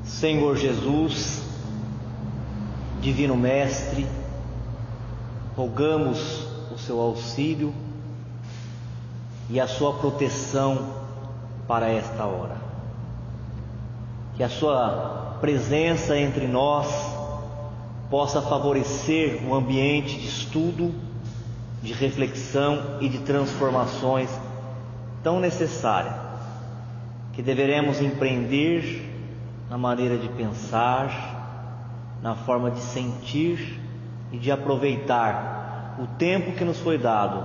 Senhor Jesus, Divino Mestre, rogamos o seu auxílio e a sua proteção para esta hora. Que a sua presença entre nós possa favorecer um ambiente de estudo, de reflexão e de transformações tão necessária que deveremos empreender na maneira de pensar, na forma de sentir e de aproveitar o tempo que nos foi dado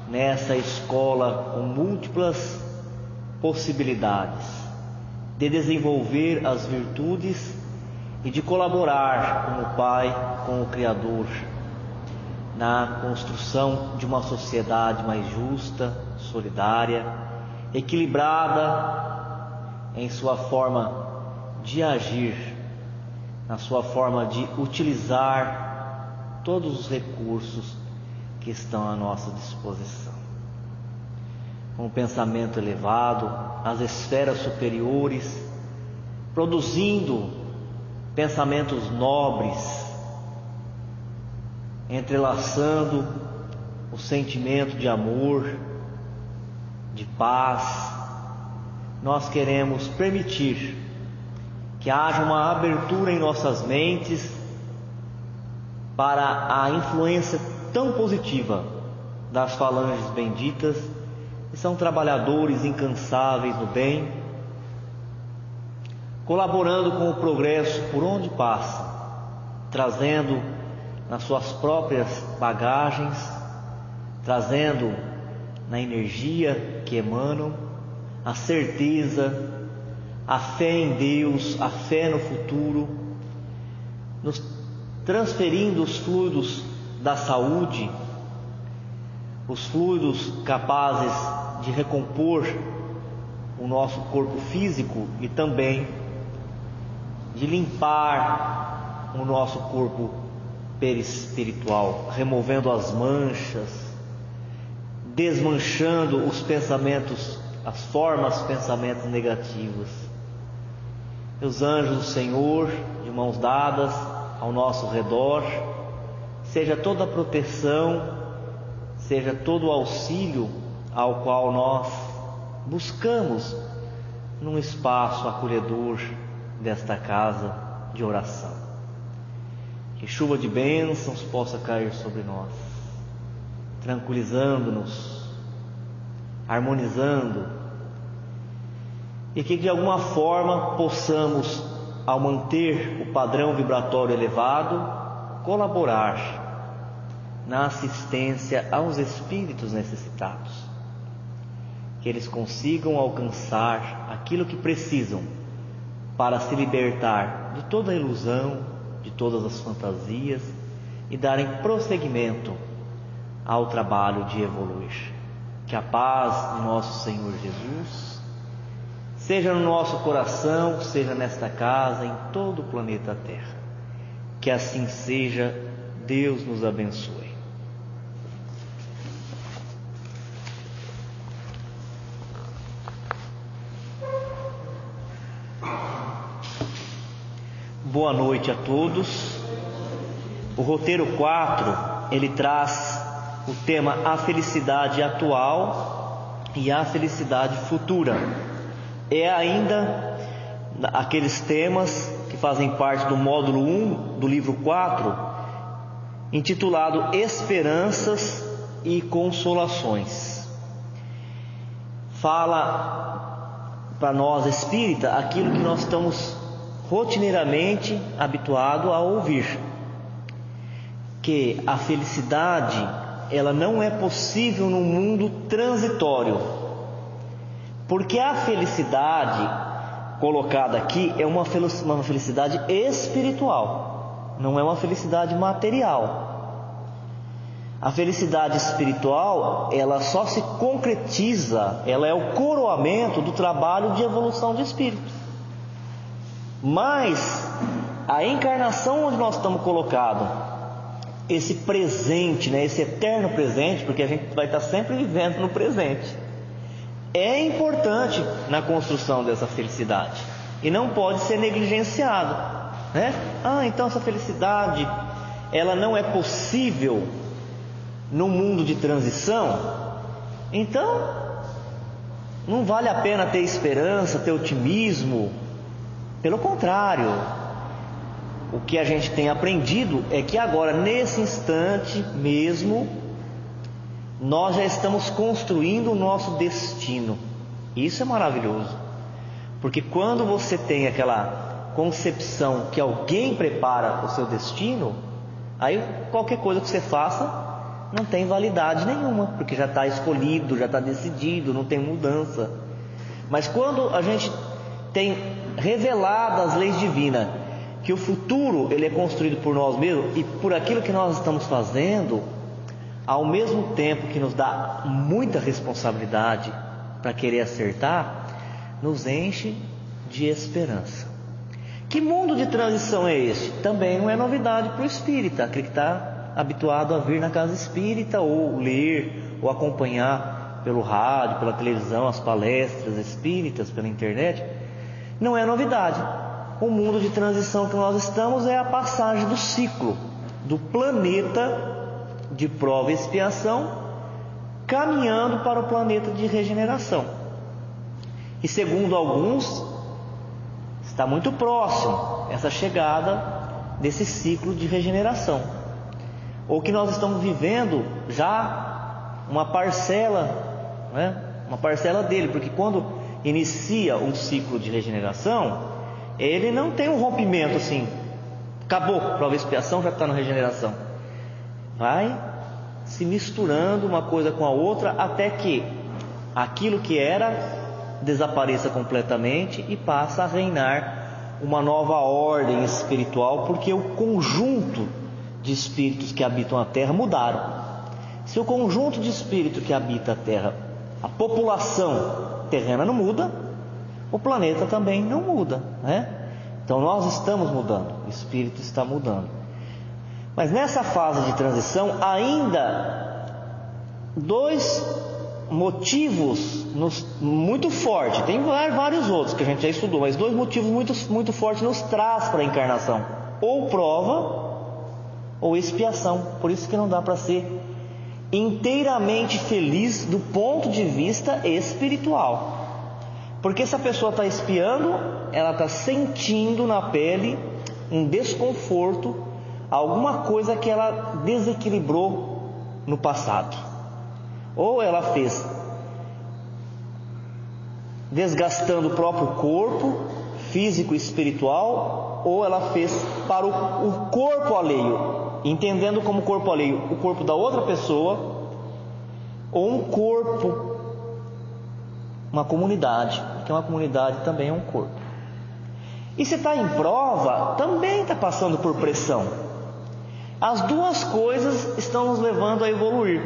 nessa escola com múltiplas possibilidades de desenvolver as virtudes e de colaborar com o Pai, com o Criador, na construção de uma sociedade mais justa, solidária, equilibrada em sua forma de agir, na sua forma de utilizar todos os recursos que estão à nossa disposição. Com um pensamento elevado, as esferas superiores, produzindo pensamentos nobres, entrelaçando o sentimento de amor, de paz, nós queremos permitir que haja uma abertura em nossas mentes para a influência tão positiva das falanges benditas, que são trabalhadores incansáveis no bem, colaborando com o progresso por onde passa, trazendo nas suas próprias bagagens, trazendo na energia que emanam a certeza, a fé em Deus, a fé no futuro, nos transferindo os fluidos da saúde, os fluidos capazes de recompor o nosso corpo físico e também de limpar o nosso corpo perispiritual, removendo as manchas, desmanchando os pensamentos, as formas, pensamentos negativos. Os anjos do Senhor, de mãos dadas ao nosso redor, seja toda a proteção, seja todo o auxílio ao qual nós buscamos num espaço acolhedor desta casa de oração. Que chuva de bênçãos possa cair sobre nós, tranquilizando-nos, harmonizando, e que de alguma forma possamos, ao manter o padrão vibratório elevado, colaborar na assistência aos espíritos necessitados, que eles consigam alcançar aquilo que precisam para se libertar de toda a ilusão, de todas as fantasias e darem prosseguimento ao trabalho de evoluir. Que a paz de nosso Senhor Jesus seja no nosso coração, seja nesta casa, em todo o planeta Terra. Que assim seja. Deus nos abençoe. Boa noite a todos. O roteiro 4, ele traz o tema a felicidade atual e a felicidade futura. É ainda aqueles temas que fazem parte do módulo 1 do livro 4, intitulado Esperanças e Consolações. Fala para nós espírita aquilo que nós estamos rotineiramente habituados a ouvir, que a felicidade ela não é possível num mundo transitório, porque a felicidade colocada aqui é uma felicidade espiritual, não é uma felicidade material. A felicidade espiritual, ela só se concretiza, ela é o coroamento do trabalho de evolução de espírito. Mas a encarnação onde nós estamos colocados, esse presente, esse eterno presente, porque a gente vai estar sempre vivendo no presente, é importante na construção dessa felicidade. e não pode ser negligenciado, né? Então essa felicidade ela não é possível no mundo de transição, então não vale a pena ter esperança, ter otimismo. Pelo contrário, o que a gente tem aprendido é que agora, nesse instante mesmo, nós já estamos construindo o nosso destino. Isso é maravilhoso, porque quando você tem aquela concepção que alguém prepara o seu destino, aí qualquer coisa que você faça não tem validade nenhuma, porque já está escolhido, já está decidido, não tem mudança. Mas quando a gente tem revelado as leis divinas, que o futuro ele é construído por nós mesmos e por aquilo que nós estamos fazendo, ao mesmo tempo que nos dá muita responsabilidade para querer acertar, nos enche de esperança. Que mundo de transição é este? Também não é novidade para o espírita, aquele que está habituado a vir na casa espírita, ou ler, ou acompanhar pelo rádio, pela televisão, as palestras espíritas, pela internet. Não é novidade. O mundo de transição que nós estamos é a passagem do ciclo do planeta de prova e expiação, caminhando para o planeta de regeneração. E segundo alguns, está muito próximo essa chegada desse ciclo de regeneração, ou que nós estamos vivendo já uma parcela, né? Uma parcela dele, porque quando inicia um ciclo de regeneração, ele não tem um rompimento assim, acabou, prova e expiação, já está na regeneração. Vai se misturando uma coisa com a outra, até que aquilo que era desapareça completamente e passa a reinar uma nova ordem espiritual, porque o conjunto de espíritos que habitam a Terra mudaram. Se o conjunto de espíritos que habita a Terra, a população terrena não muda, o planeta também não muda, né? Então nós estamos mudando, o espírito está mudando. Mas nessa fase de transição, ainda dois motivos muito fortes, tem vários outros que a gente já estudou, mas dois motivos muito fortes nos traz para a encarnação: ou prova ou expiação. Por isso que não dá para ser inteiramente feliz do ponto de vista espiritual, porque se a pessoa está expiando, ela está sentindo na pele um desconforto, alguma coisa que ela desequilibrou no passado, ou ela fez desgastando o próprio corpo físico e espiritual, ou ela fez para o corpo alheio, entendendo como corpo alheio o corpo da outra pessoa, ou um corpo, uma comunidade, porque uma comunidade também é um corpo. E se está em prova, também está passando por pressão. As duas coisas estão nos levando a evoluir.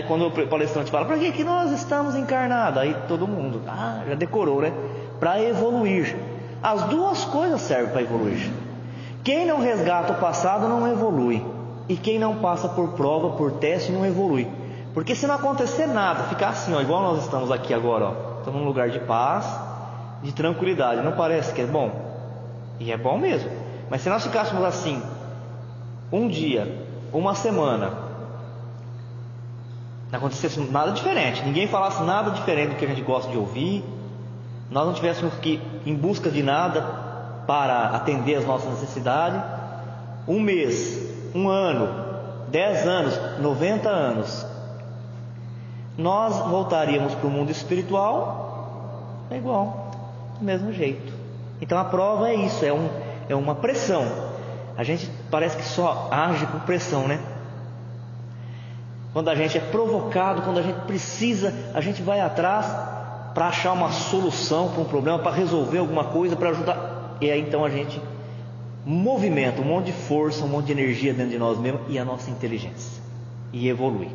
Quando o palestrante fala, para que nós estamos encarnados? Aí todo mundo, já decorou, né? Para evoluir. As duas coisas servem para evoluir. Quem não resgata o passado não evolui. E quem não passa por prova, por teste, não evolui. Porque se não acontecer nada, ficar assim, igual nós estamos aqui agora, estamos num lugar de paz, de tranquilidade. Não parece que é bom? E é bom mesmo. Mas se nós ficássemos assim, um dia, uma semana, não acontecesse nada diferente, ninguém falasse nada diferente do que a gente gosta de ouvir, nós não tivéssemos que ir em busca de nada para atender as nossas necessidades, um mês, um ano, 10 anos, 90 anos, nós voltaríamos para o mundo espiritual igual, do mesmo jeito. Então a prova é isso, é uma pressão. A gente parece que só age por pressão, né? Quando a gente é provocado, quando a gente precisa, a gente vai atrás para achar uma solução para um problema, para resolver alguma coisa, para ajudar. E aí então a gente movimenta um monte de força, um monte de energia dentro de nós mesmos e a nossa inteligência, e evolui.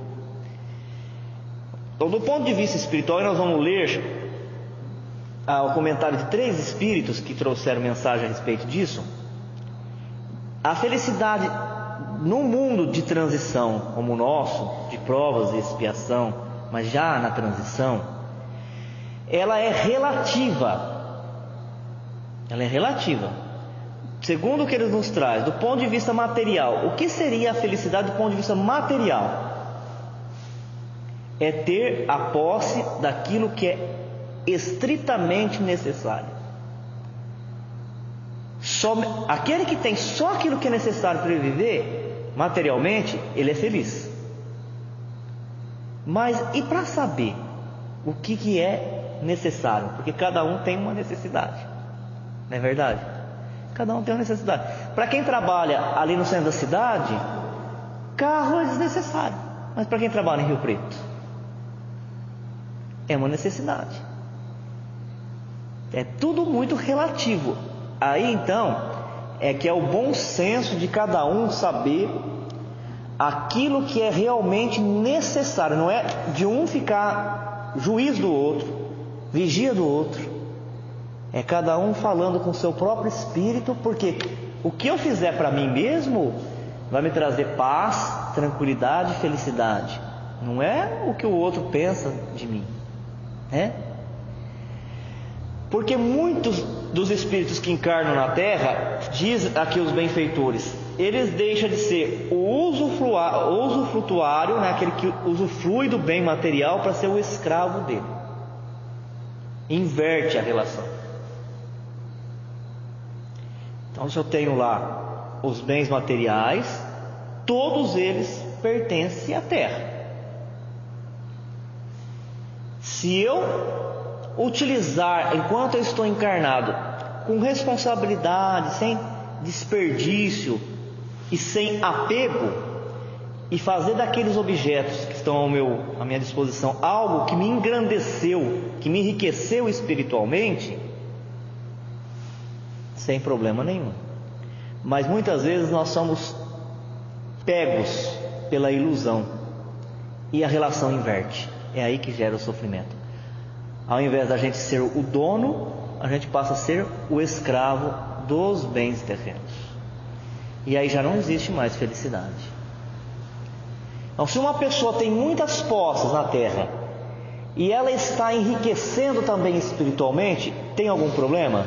Então, do ponto de vista espiritual, nós vamos ler o comentário de 3 espíritos que trouxeram mensagem a respeito disso. A felicidade num mundo de transição como o nosso, de provas e expiação, mas já na transição, ela é relativa. ela é relativa. Segundo o que ele nos traz, do ponto de vista material, o que seria a felicidade do ponto de vista material? É ter a posse daquilo que é estritamente necessário. Aquele que tem só aquilo que é necessário para ele viver, materialmente, ele é feliz. Mas e para saber o que é necessário? Porque cada um tem uma necessidade, não é verdade? Cada um tem uma necessidade. Para quem trabalha ali no centro da cidade, carro é desnecessário. Mas para quem trabalha em Rio Preto, é uma necessidade. É tudo muito relativo. Aí então é que é o bom senso de cada um saber aquilo que é realmente necessário. Não é de um ficar juiz do outro, vigia do outro. É cada um falando com o seu próprio espírito, porque o que eu fizer para mim mesmo vai me trazer paz, tranquilidade e felicidade. Não é o que o outro pensa de mim, né? Porque muitos dos espíritos que encarnam na Terra, diz aqui os benfeitores, eles deixam de ser o usufrutuário, né, aquele que usufrui do bem material, para ser o escravo dele. Inverte a relação. Então, se eu tenho lá os bens materiais, todos eles pertencem à Terra. Se eu utilizar, enquanto eu estou encarnado, com responsabilidade, sem desperdício e sem apego, e fazer daqueles objetos que estão à minha disposição algo que me engrandeceu, que me enriqueceu espiritualmente, sem problema nenhum. Mas muitas vezes nós somos pegos pela ilusão e a relação inverte. É aí que gera o sofrimento. Ao invés da gente ser o dono, a gente passa a ser o escravo dos bens terrenos. E aí já não existe mais felicidade. Então, se uma pessoa tem muitas posses na terra e ela está enriquecendo também espiritualmente, tem algum problema?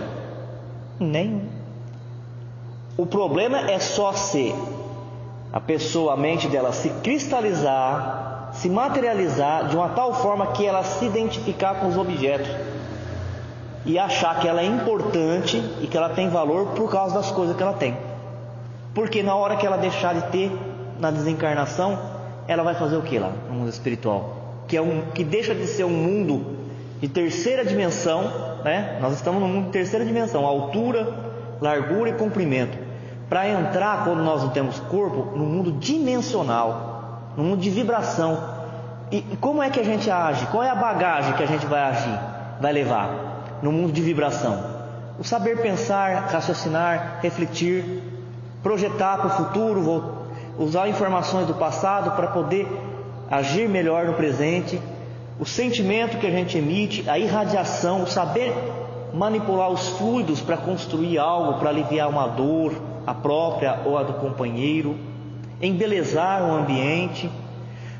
Nenhum. O problema é só se a mente dela se cristalizar, se materializar de uma tal forma que ela se identificar com os objetos e achar que ela é importante e que ela tem valor por causa das coisas que ela tem. Porque na hora que ela deixar de ter na desencarnação, ela vai fazer o que lá no mundo espiritual? Que deixa de ser um mundo de terceira dimensão, né? Nós estamos no mundo de terceira dimensão, altura, largura e comprimento, para entrar, quando nós não temos corpo, no mundo dimensional, no mundo de vibração. E como é que a gente age? Qual é a bagagem que a gente vai agir, vai levar no mundo de vibração? O saber pensar, raciocinar, refletir, projetar para o futuro, usar informações do passado para poder agir melhor no presente, o sentimento que a gente emite, a irradiação, o saber manipular os fluidos para construir algo, para aliviar uma dor, a própria ou a do companheiro, embelezar o ambiente,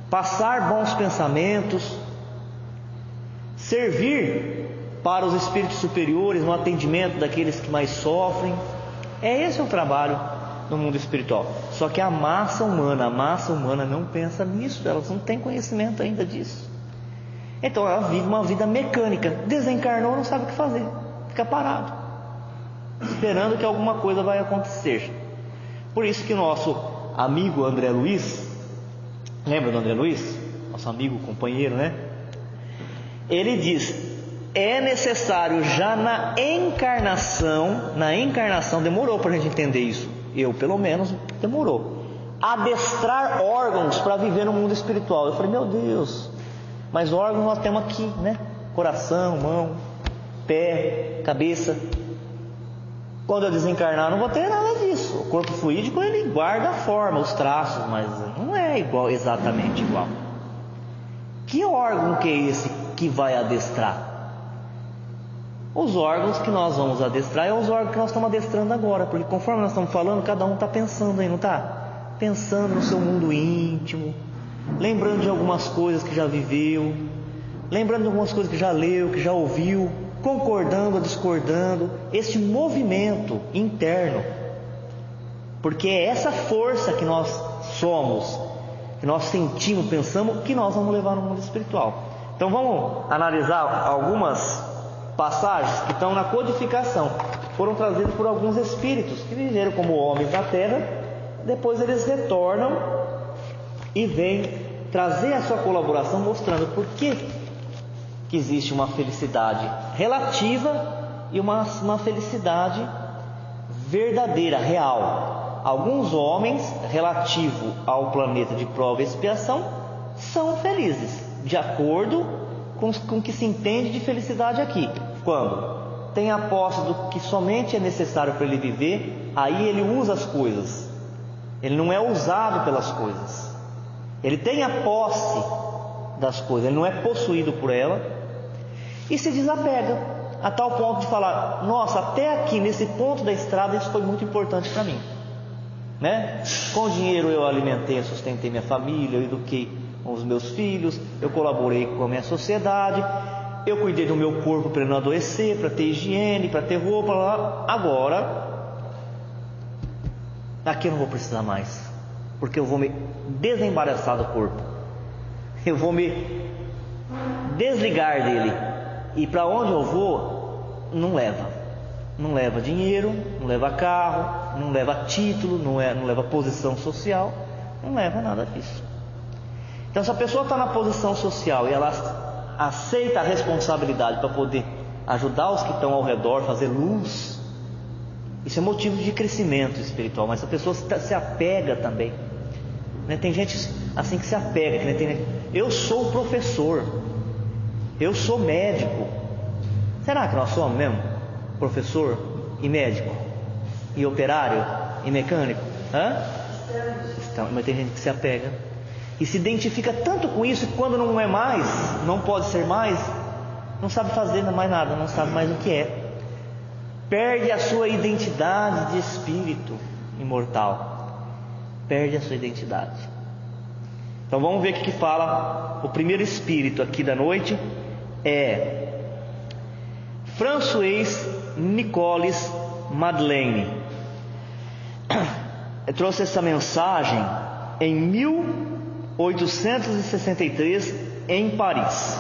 passar bons pensamentos, servir para os espíritos superiores no atendimento daqueles que mais sofrem. Esse é o trabalho no mundo espiritual. Só que a massa humana não pensa nisso, elas não têm conhecimento ainda disso. Então ela vive uma vida mecânica, desencarnou, não sabe o que fazer, fica parado, esperando que alguma coisa vai acontecer. Por isso que o nosso amigo André Luiz, lembra do André Luiz? Nosso amigo, companheiro, né? Ele diz: é necessário já na encarnação demorou para a gente entender isso. Eu, pelo menos, demorou. Adestrar órgãos para viver no mundo espiritual. Eu falei, meu Deus, mas órgãos nós temos aqui, né? Coração, mão, pé, cabeça. Quando eu desencarnar, não vou ter nada disso. O corpo fluídico, ele guarda a forma, os traços, mas não é igual, exatamente igual. Que órgão que é esse que vai adestrar? Os órgãos que nós vamos adestrar é os órgãos que nós estamos adestrando agora, porque conforme nós estamos falando, cada um está pensando aí, não está? Pensando no seu mundo íntimo, lembrando de algumas coisas que já viveu, lembrando de algumas coisas que já leu, que já ouviu, concordando ou discordando, este movimento interno, porque é essa força que nós somos, que nós sentimos, pensamos, que nós vamos levar no mundo espiritual. Então vamos analisar algumas passagens que estão na codificação, foram trazidas por alguns espíritos que viveram como homens na terra, depois eles retornam e vêm trazer a sua colaboração, mostrando por que existe uma felicidade relativa e uma felicidade verdadeira, real. Alguns homens, relativo ao planeta de prova e expiação, são felizes, de acordo com o que se entende de felicidade aqui. Quando tem a posse do que somente é necessário para ele viver, aí ele usa as coisas, ele não é usado pelas coisas, ele tem a posse das coisas, ele não é possuído por ela, e se desapega a tal ponto de falar: nossa, até aqui nesse ponto da estrada isso foi muito importante para mim, né? Com dinheiro eu alimentei, sustentei minha família, eu eduquei os meus filhos, eu colaborei com a minha sociedade, eu cuidei do meu corpo para ele não adoecer, para ter higiene, para ter roupa. Agora aqui eu não vou precisar mais, porque eu vou me desembaraçar do corpo, eu vou me desligar dele, e para onde eu vou não leva dinheiro, não leva carro, não leva título, não leva posição social, não leva nada disso. Então, se a pessoa está na posição social e ela aceita a responsabilidade para poder ajudar os que estão ao redor, fazer luz, isso é motivo de crescimento espiritual. Mas a pessoa se apega também, né? Tem gente assim que se apega, né? Eu sou professor, eu sou médico. Será que nós somos mesmo? Professor e médico e operário e mecânico? Mas tem gente que se apega e se identifica tanto com isso, que quando não é mais, não pode ser mais, não sabe fazer mais nada, não sabe mais o que é, perde a sua identidade de espírito imortal, perde a sua identidade. Então vamos ver o que fala o primeiro espírito aqui da noite. É François Nicolas Madeleine. Eu trouxe essa mensagem em 1863 em Paris.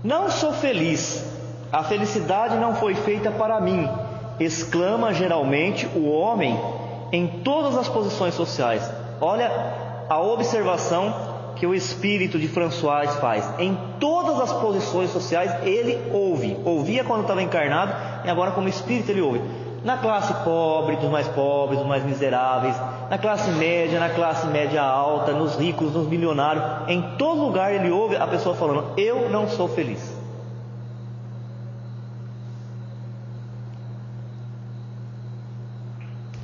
Não sou feliz, a felicidade não foi feita para mim, exclama geralmente o homem em todas as posições sociais. Olha a observação que o espírito de François faz. Em todas as posições sociais ele ouvia quando estava encarnado, e agora como espírito ele ouve. Na classe pobre, dos mais miseráveis, na classe média alta, nos ricos, nos milionários, em todo lugar ele ouve a pessoa falando: eu não sou feliz.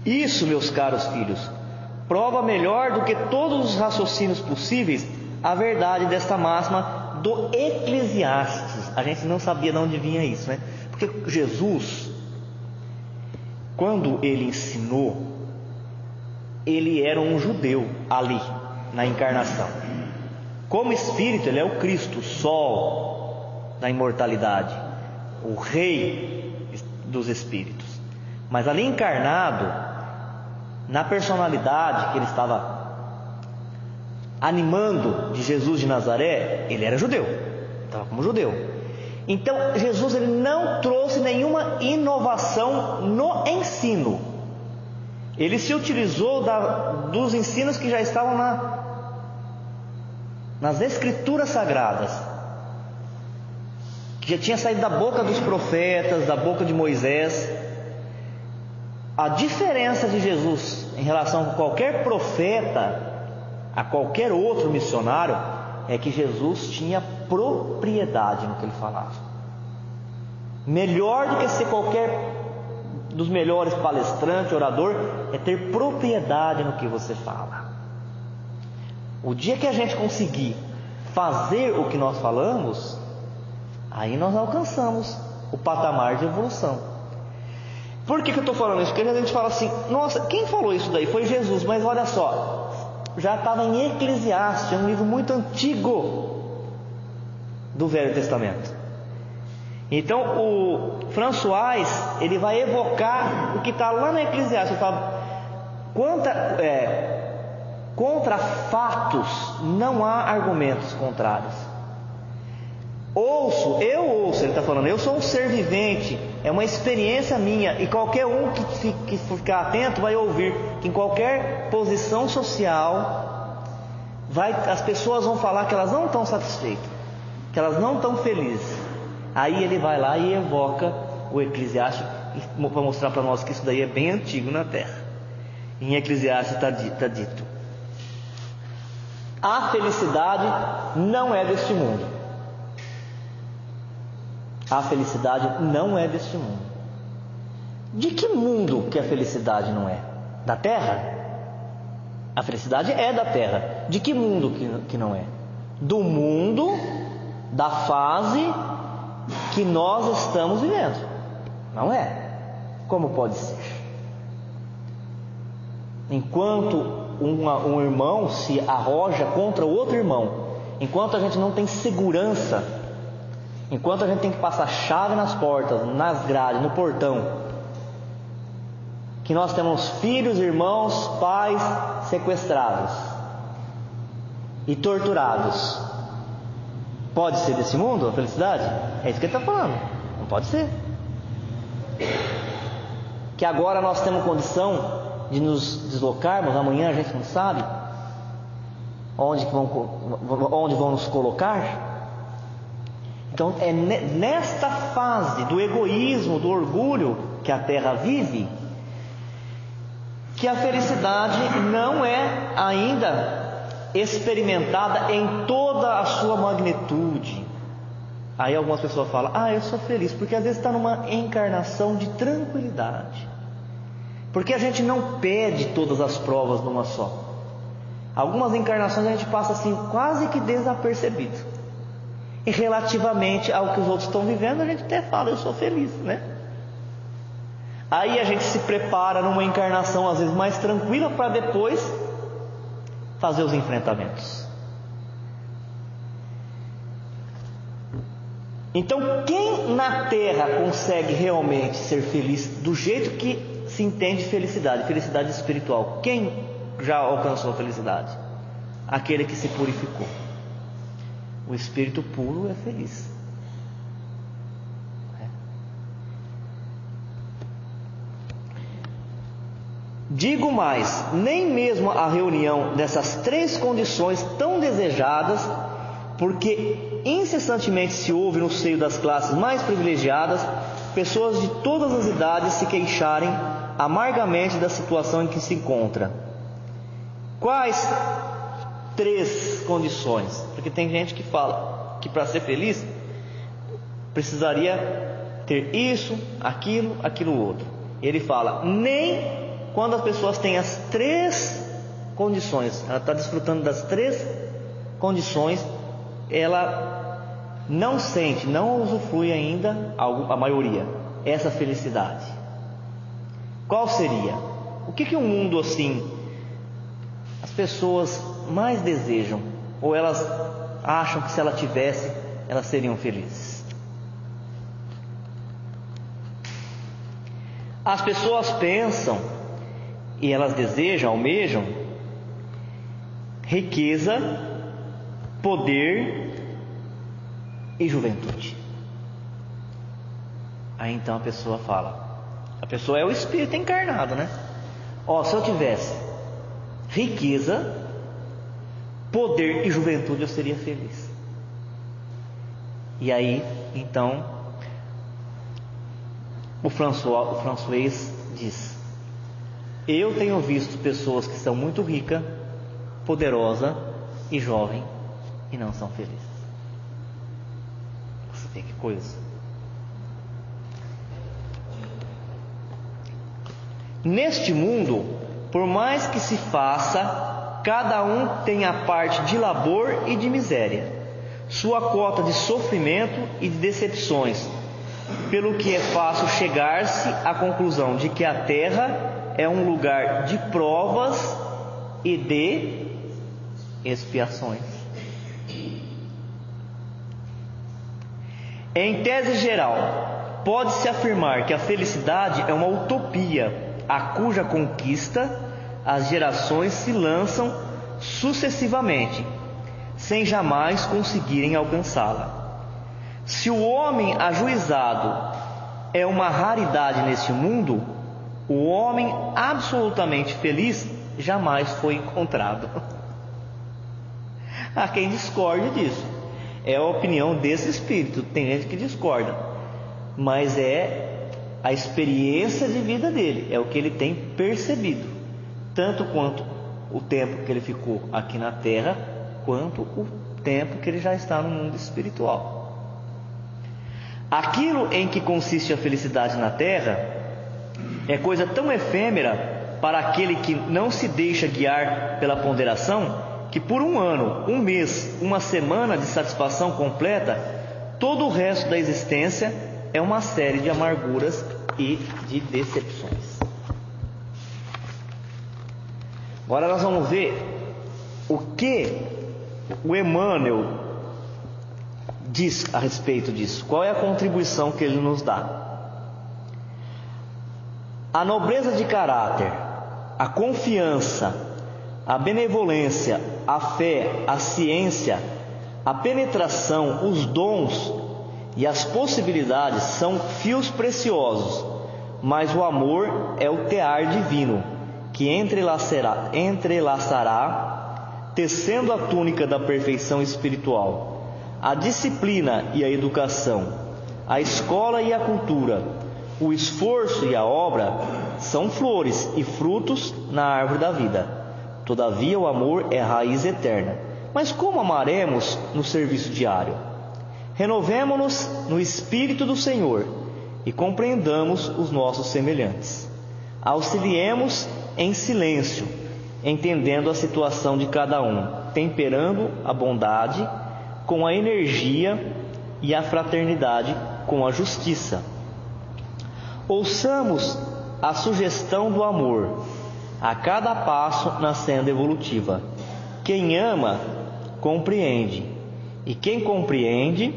Isso, meus caros filhos, prova melhor do que todos os raciocínios possíveis a verdade desta máxima do Eclesiastes. A gente não sabia de onde vinha isso, né? Porque Jesus, quando ele ensinou, ele era um judeu ali, na encarnação. Como espírito, ele é o Cristo, o sol da imortalidade, o rei dos espíritos. Mas ali encarnado, na personalidade que ele estava animando de Jesus de Nazaré, ele era judeu, estava como judeu. Então Jesus ele não trouxe nenhuma inovação no ensino, ele se utilizou dos ensinos que já estavam nas escrituras sagradas, que já tinha saído da boca dos profetas, da boca de Moisés. A diferença de Jesus em relação a qualquer profeta, a qualquer outro missionário, é que Jesus tinha propriedade no que ele falava. Melhor do que ser qualquer dos melhores palestrantes, orador, é ter propriedade no que você fala. O dia que a gente conseguir fazer o que nós falamos, aí nós alcançamos o patamar de evolução. Por que eu estou falando isso? Porque a gente fala assim: nossa, quem falou isso daí? Foi Jesus. Mas olha só, já estava em Eclesiastes, um livro muito antigo do Velho Testamento. Então o François, ele vai evocar o que está lá na Eclesiastes. Ele fala, contra fatos não há argumentos contrários. Eu ouço, ele está falando, eu sou um ser vivente, é uma experiência minha, e qualquer um que ficar atento vai ouvir que em qualquer posição social, as pessoas vão falar que elas não estão satisfeitas, que elas não estão felizes. Aí ele vai lá e evoca o Eclesiastes para mostrar para nós que isso daí é bem antigo na Terra. Em Eclesiastes está dito: a felicidade não é deste mundo. A felicidade não é deste mundo. De que mundo que a felicidade não é? Da Terra? A felicidade é da Terra. De que mundo que não é? Do mundo, da fase que nós estamos vivendo. Não é? Como pode ser? Enquanto um irmão se arroja contra outro irmão, enquanto a gente não tem segurança, enquanto a gente tem que passar chave nas portas, nas grades, no portão, que nós temos filhos, irmãos, pais sequestrados e torturados, pode ser desse mundo a felicidade? É isso que ele está falando. Não pode ser. Que agora nós temos condição de nos deslocarmos, amanhã a gente não sabe onde vão nos colocar. Então é nesta fase do egoísmo, do orgulho que a Terra vive, que a felicidade não é ainda experimentada em toda a sua magnitude. Aí algumas pessoas falam, eu sou feliz, porque às vezes está numa encarnação de tranquilidade, porque a gente não pede todas as provas numa só. Algumas encarnações a gente passa assim quase que desapercebido, e relativamente ao que os outros estão vivendo, a gente até fala, eu sou feliz, né? Aí a gente se prepara numa encarnação às vezes mais tranquila para depois fazer os enfrentamentos. Então, quem na Terra consegue realmente ser feliz do jeito que se entende felicidade, felicidade espiritual? Quem já alcançou a felicidade? Aquele que se purificou. O espírito puro é feliz. Digo mais, nem mesmo a reunião dessas três condições tão desejadas, porque incessantemente se ouve no seio das classes mais privilegiadas, pessoas de todas as idades se queixarem amargamente da situação em que se encontra. Quais três condições? Porque tem gente que fala que para ser feliz precisaria ter isso, aquilo outro. Ele fala, nem quando as pessoas têm as três condições, ela está desfrutando das três condições, ela não sente, não usufrui ainda, a maioria, essa felicidade. Qual seria? O que um mundo assim as pessoas mais desejam, ou elas acham que se ela tivesse, elas seriam felizes? As pessoas pensam e elas desejam, almejam riqueza, poder e juventude. Aí então a pessoa fala, a pessoa é o espírito encarnado, né? Se eu tivesse riqueza, poder e juventude, eu seria feliz. E aí então o François diz, eu tenho visto pessoas que são muito ricas, poderosas e jovens e não são felizes. Você vê que coisa. Neste mundo, por mais que se faça, cada um tem a parte de labor e de miséria, sua cota de sofrimento e de decepções, pelo que é fácil chegar-se à conclusão de que a Terra é um lugar de provas e de expiações. Em tese geral, pode-se afirmar que a felicidade é uma utopia, a cuja conquista as gerações se lançam sucessivamente, sem jamais conseguirem alcançá-la. Se o homem ajuizado é uma raridade neste mundo, o homem absolutamente feliz jamais foi encontrado. Há quem discorde disso. É a opinião desse espírito. Tem gente que discorda, mas é a experiência de vida dele, é o que ele tem percebido, tanto quanto o tempo que ele ficou aqui na terra, quanto o tempo que ele já está no mundo espiritual. Aquilo em que consiste a felicidade na terra é coisa tão efêmera para aquele que não se deixa guiar pela ponderação, que por um ano, um mês, uma semana de satisfação completa, todo o resto da existência é uma série de amarguras e de decepções. Agora nós vamos ver o que o Emmanuel diz a respeito disso. Qual é a contribuição que ele nos dá? A nobreza de caráter, a confiança, a benevolência, a fé, a ciência, a penetração, os dons e as possibilidades são fios preciosos, mas o amor é o tear divino que entrelaçará, tecendo a túnica da perfeição espiritual. A disciplina e a educação, a escola e a cultura, o esforço e a obra são flores e frutos na árvore da vida. Todavia o amor é raiz eterna. Mas como amaremos no serviço diário? Renovemo-nos no Espírito do Senhor e compreendamos os nossos semelhantes. Auxiliemos em silêncio, entendendo a situação de cada um, temperando a bondade com a energia e a fraternidade com a justiça. Ouçamos a sugestão do amor a cada passo na senda evolutiva. Quem ama, compreende, e quem compreende,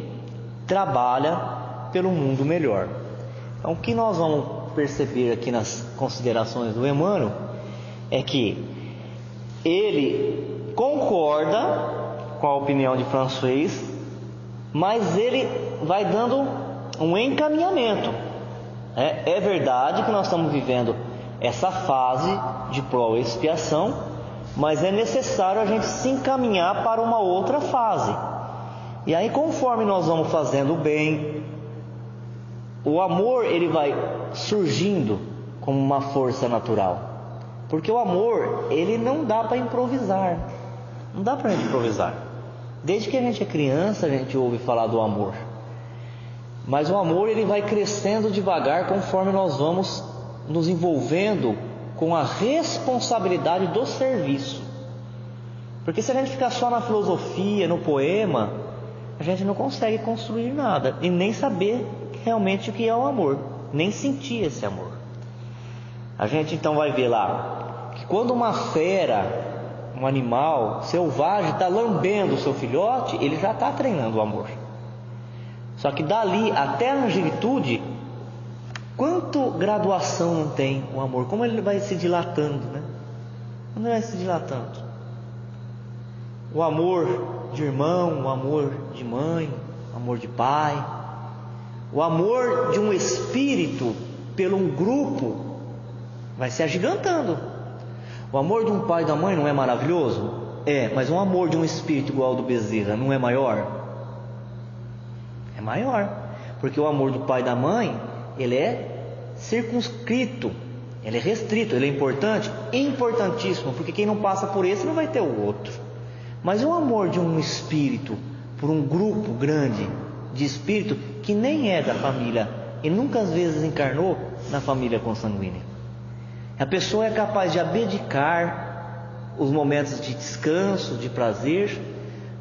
trabalha pelo mundo melhor. Então, o que nós vamos perceber aqui nas considerações do Emmanuel é que ele concorda com a opinião de François, mas ele vai dando um encaminhamento. É verdade que nós estamos vivendo essa fase de prova e expiação, mas é necessário a gente se encaminhar para uma outra fase. E aí, conforme nós vamos fazendo o bem, o amor ele vai surgindo como uma força natural. Porque o amor, ele não dá para improvisar. Não dá para improvisar. Desde que a gente é criança, a gente ouve falar do amor. Mas o amor, ele vai crescendo devagar conforme nós vamos nos envolvendo com a responsabilidade do serviço. Porque se a gente ficar só na filosofia, no poema, a gente não consegue construir nada e nem saber realmente o que é o amor, nem sentir esse amor. A gente então vai ver lá que quando uma fera, um animal selvagem está lambendo o seu filhote, ele já está treinando o amor. Só que dali até a angelitude, quanto graduação não tem o amor? Como ele vai se dilatando, né? Como ele vai se dilatando? O amor de irmão, o amor de mãe, o amor de pai, o amor de um espírito pelo um grupo vai se agigantando. O amor de um pai e da mãe não é maravilhoso? É, mas o amor de um espírito igual ao do Bezerra não é maior? É maior, porque o amor do pai e da mãe, ele é circunscrito, ele é restrito, ele é importante, importantíssimo, porque quem não passa por esse não vai ter o outro. Mas o amor de um espírito por um grupo grande de espírito que nem é da família e nunca às vezes encarnou na família consanguínea. A pessoa é capaz de abdicar os momentos de descanso, de prazer,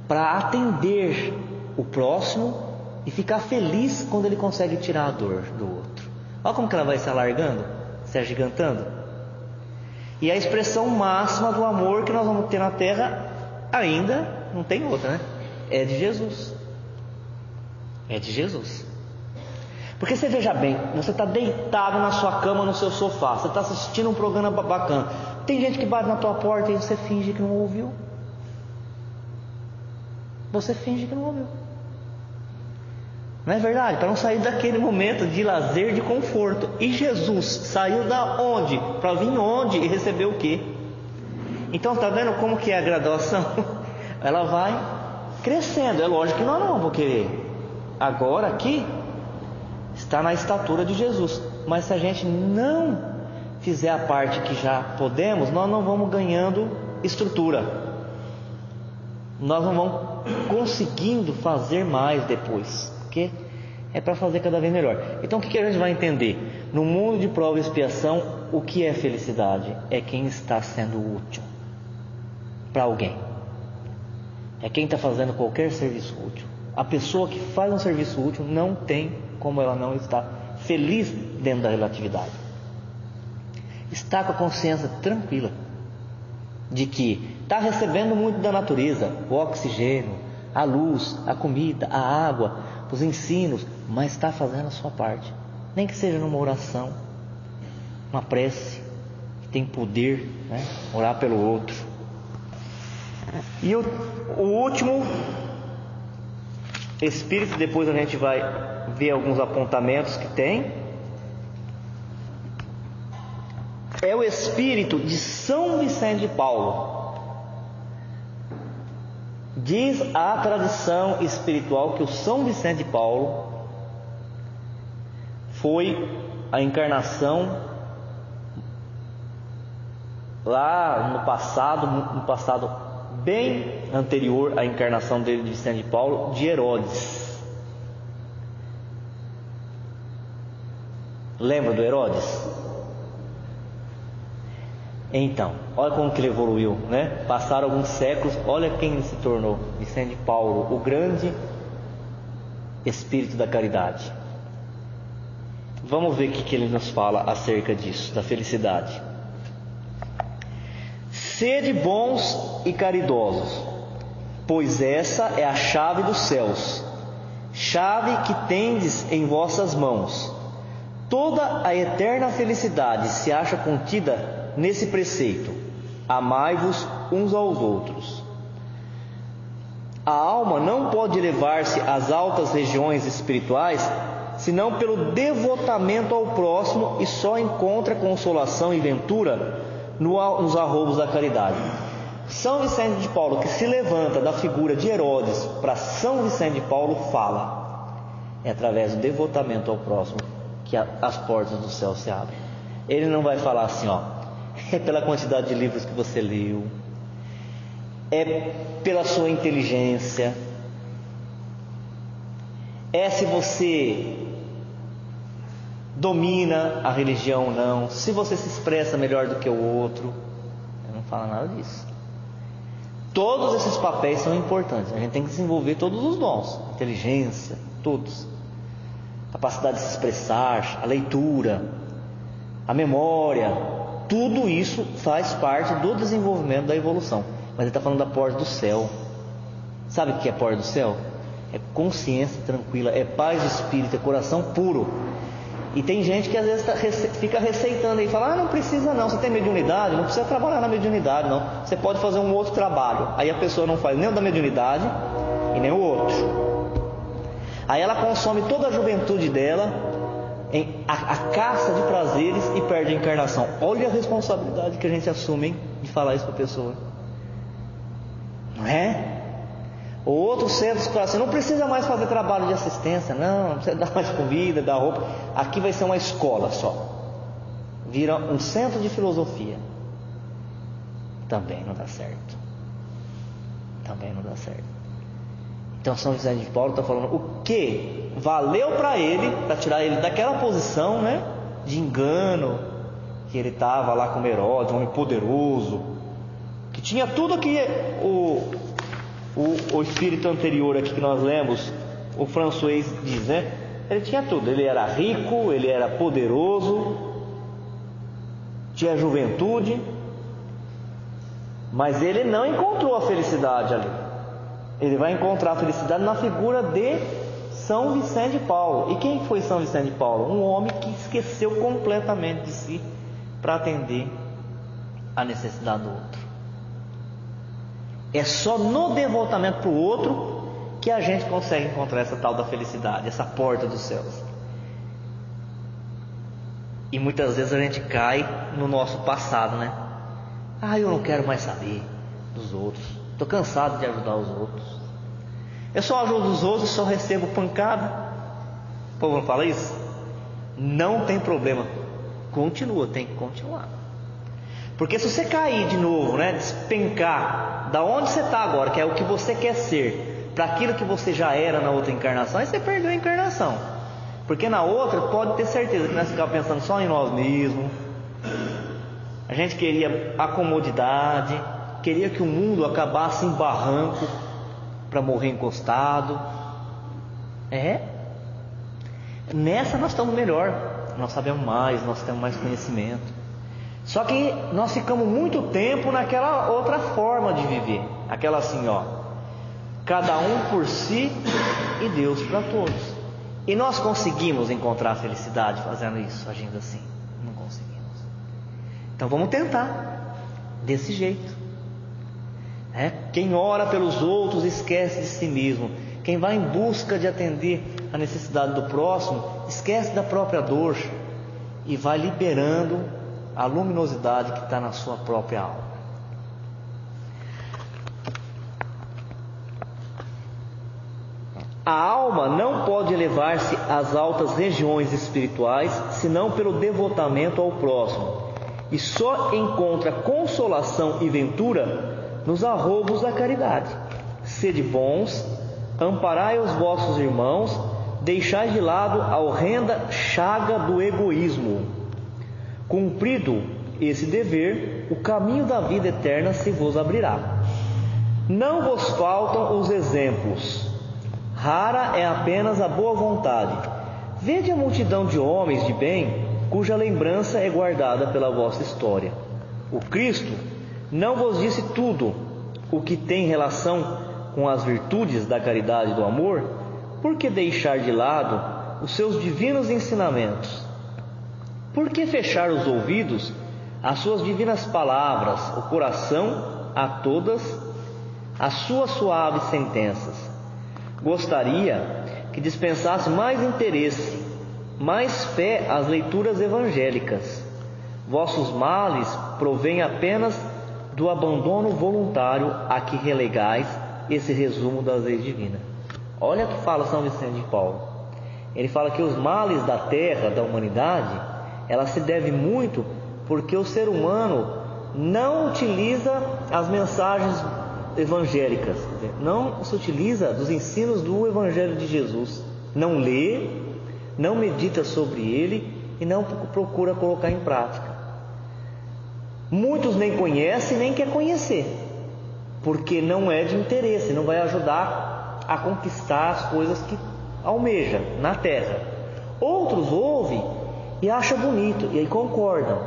para atender o próximo e ficar feliz quando ele consegue tirar a dor do outro. Olha como que ela vai se alargando, se agigantando. E a expressão máxima do amor que nós vamos ter na terra ainda não tem outra, né? É de Jesus. É de Jesus. Porque você veja bem, você está deitado na sua cama, no seu sofá, você está assistindo um programa bacana, tem gente que bate na tua porta e você finge que não ouviu. Você finge que não ouviu. Não é verdade? Para não sair daquele momento de lazer, de conforto. E Jesus saiu da onde? Para vir onde? E receber o quê? Então está vendo como que é a graduação? Ela vai crescendo. É lógico que nós não vamos querer. Agora aqui está na estatura de Jesus. Mas se a gente não fizer a parte que já podemos, nós não vamos ganhando estrutura. Nós não vamos conseguindo fazer mais depois. Porque é para fazer cada vez melhor. Então o que a gente vai entender? No mundo de prova e expiação, o que é felicidade? É quem está sendo útil para alguém. É quem está fazendo qualquer serviço útil. A pessoa que faz um serviço útil não tem como ela não estar feliz dentro da relatividade. Está com a consciência tranquila de que está recebendo muito da natureza, o oxigênio, a luz, a comida, a água, os ensinos, mas está fazendo a sua parte, nem que seja numa oração, uma prece que tem poder, né? Orar pelo outro. E o último espírito, depois a gente vai ver alguns apontamentos que tem, é o espírito de São Vicente de Paulo. Diz a tradição espiritual que o São Vicente de Paulo foi a encarnação lá no passado bem anterior à encarnação dele de Vicente de Paulo, de Herodes. Lembra do Herodes? Então, olha como que ele evoluiu, né? Passaram alguns séculos, olha quem ele se tornou, Vicente de Paulo, o grande espírito da caridade. Vamos ver o que ele nos fala acerca disso, da felicidade. Sede bons e caridosos, pois essa é a chave dos céus, chave que tendes em vossas mãos. Toda a eterna felicidade se acha contida nesse preceito: amai-vos uns aos outros. A alma não pode elevar-se às altas regiões espirituais senão pelo devotamento ao próximo, e só encontra consolação e ventura nos arroubos da caridade. São Vicente de Paulo, que se levanta da figura de Herodes para São Vicente de Paulo, fala: é através do devotamento ao próximo que as portas do céu se abrem. Ele não vai falar assim, ó, é pela quantidade de livros que você leu, é pela sua inteligência, é se você domina a religião ou não, se você se expressa melhor do que o outro. Ele não fala nada disso. Todos esses papéis são importantes. A gente tem que desenvolver todos os dons, inteligência, todos, capacidade de se expressar, a leitura, a memória. Tudo isso faz parte do desenvolvimento da evolução. Mas ele está falando da porta do céu. Sabe o que é a porta do céu? É consciência tranquila, é paz de espírito, é coração puro. E tem gente que às vezes fica receitando e fala: não precisa não, você tem mediunidade, não precisa trabalhar na mediunidade não, você pode fazer um outro trabalho. Aí a pessoa não faz nem o da mediunidade e nem o outro. Aí ela consome toda a juventude dela em a caça de prazeres e perde a encarnação. Olha a responsabilidade que a gente assume, hein, de falar isso para a pessoa, não é? O outro centro fala assim: não precisa mais fazer trabalho de assistência, não precisa dar mais comida, dar roupa, aqui vai ser uma escola só, vira um centro de filosofia. Também não dá certo. Também não dá certo. Então São Vicente de Paulo está falando o que valeu para ele, para tirar ele daquela posição, né, de engano, que ele estava lá com Herodes, um homem poderoso, que tinha tudo que o espírito anterior aqui que nós lemos, o François diz, né? Ele tinha tudo, ele era rico, ele era poderoso, tinha juventude, mas ele não encontrou a felicidade ali. Ele vai encontrar a felicidade na figura de São Vicente de Paulo. E quem foi São Vicente de Paulo? Um homem que esqueceu completamente de si para atender a necessidade do outro. É só no devotamento para o outro que a gente consegue encontrar essa tal da felicidade, essa porta dos céus. E muitas vezes a gente cai no nosso passado, né? Eu não quero mais saber dos outros. Estou cansado de ajudar os outros. Eu só ajudo os outros e só recebo pancada. O povo não fala isso? Não tem problema. Continua, tem que continuar. Porque se você cair de novo, né? Despencar da onde você está agora, que é o que você quer ser, para aquilo que você já era na outra encarnação, aí você perdeu a encarnação. Porque na outra, pode ter certeza que nós ficávamos pensando só em nós mesmos. A gente queria a comodidade, queria que o mundo acabasse em barranco para morrer encostado. Nessa nós estamos melhor, nós sabemos mais, nós temos mais conhecimento. Só que nós ficamos muito tempo naquela outra forma de viver, aquela assim, cada um por si e Deus para todos. E nós conseguimos encontrar a felicidade fazendo isso, agindo assim? Não conseguimos. Então vamos tentar desse jeito. Quem ora pelos outros esquece de si mesmo. Quem vai em busca de atender a necessidade do próximo esquece da própria dor e vai liberando a luminosidade que está na sua própria alma. A alma não pode elevar-se às altas regiões espirituais senão pelo devotamento ao próximo, e só encontra consolação e ventura nos arroubos da caridade. Sede bons, amparai os vossos irmãos, deixai de lado a horrenda chaga do egoísmo. Cumprido esse dever, o caminho da vida eterna se vos abrirá. Não vos faltam os exemplos. Rara é apenas a boa vontade. Vede a multidão de homens de bem, cuja lembrança é guardada pela vossa história. O Cristo não vos disse tudo o que tem relação com as virtudes da caridade e do amor? Por que deixar de lado os seus divinos ensinamentos? Por que fechar os ouvidos às suas divinas palavras, o coração a todas as suas suaves sentenças? Gostaria que dispensasse mais interesse, mais fé às leituras evangélicas. Vossos males provêm apenas do abandono voluntário a que relegais esse resumo das leis divinas. Olha o que fala São Vicente de Paulo. Ele fala que os males da terra, da humanidade, ela se deve muito porque o ser humano não utiliza as mensagens evangélicas, não se utiliza dos ensinos do Evangelho de Jesus, não lê, não medita sobre ele e não procura colocar em prática. Muitos nem conhecem nem quer conhecer, porque não é de interesse, não vai ajudar a conquistar as coisas que almeja na terra. Outros ouvem e acham bonito e aí concordam,